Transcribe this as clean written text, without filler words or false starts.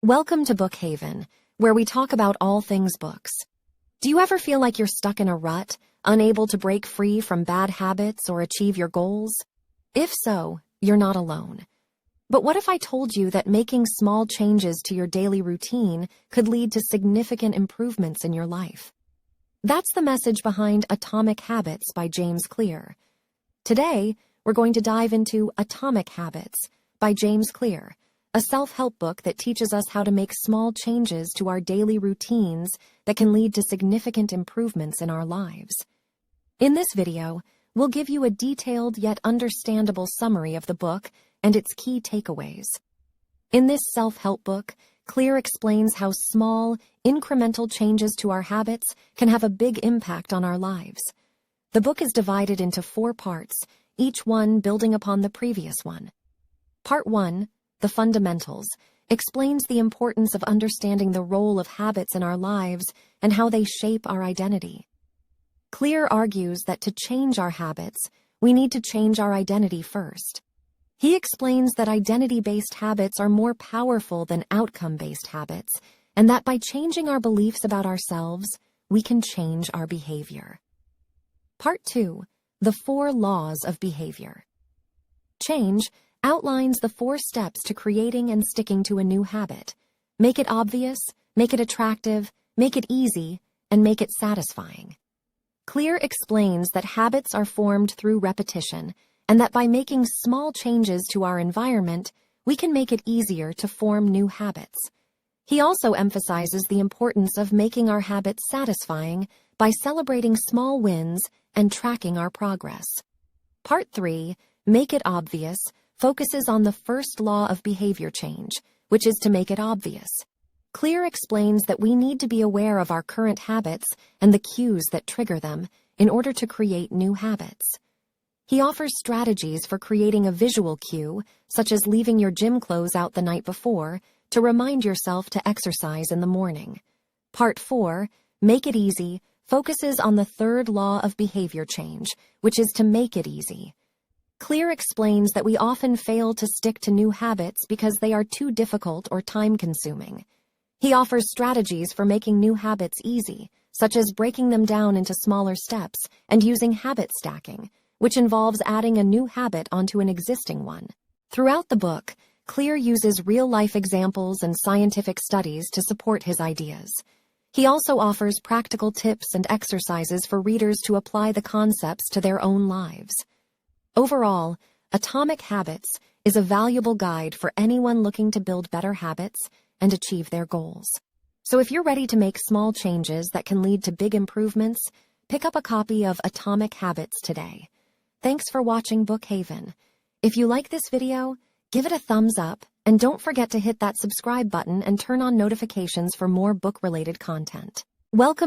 Welcome to Bookhaven, where we talk about all things books. Do you ever feel like you're stuck in a rut, unable to break free from bad habits or achieve your goals? If so, you're not alone. But what if I told you that making small changes to your daily routine could lead to significant improvements in your life? That's the message behind Atomic Habits by James Clear. Today, we're going to dive into Atomic Habits by James Clear, a self-help book that teaches us how to make small changes to our daily routines that can lead to significant improvements in our lives. In this video, we'll give you a detailed yet understandable summary of the book and its key takeaways. In this self-help book, Clear explains how small, incremental changes to our habits can have a big impact on our lives. The book is divided into 4 parts, each one building upon the previous one. Part 1, The Fundamentals, explains the importance of understanding the role of habits in our lives and how they shape our identity. Clear argues that to change our habits, we need to change our identity first. He explains that identity-based habits are more powerful than outcome-based habits, and that by changing our beliefs about ourselves, we can change our behavior. Part 2, The 4 Laws of Behavior. Change outlines the 4 steps to creating and sticking to a new habit. Make it obvious, make it attractive, make it easy, and make it satisfying. Clear explains that habits are formed through repetition, and that by making small changes to our environment, we can make it easier to form new habits. He also emphasizes the importance of making our habits satisfying by celebrating small wins and tracking our progress. Part 3, Make It Obvious, focuses on the first law of behavior change, which is to make it obvious. Clear explains that we need to be aware of our current habits and the cues that trigger them in order to create new habits. He offers strategies for creating a visual cue, such as leaving your gym clothes out the night before, to remind yourself to exercise in the morning. Part 4, Make It Easy, focuses on the third law of behavior change, which is to make it easy. Clear explains that we often fail to stick to new habits because they are too difficult or time-consuming. He offers strategies for making new habits easy, such as breaking them down into smaller steps and using habit stacking, which involves adding a new habit onto an existing one. Throughout the book, Clear uses real-life examples and scientific studies to support his ideas. He also offers practical tips and exercises for readers to apply the concepts to their own lives. Overall, Atomic Habits is a valuable guide for anyone looking to build better habits and achieve their goals. So if you're ready to make small changes that can lead to big improvements, pick up a copy of Atomic Habits today. Thanks for watching Bookhaven. If you like this video, give it a thumbs up, and don't forget to hit that subscribe button and turn on notifications for more book-related content. Welcome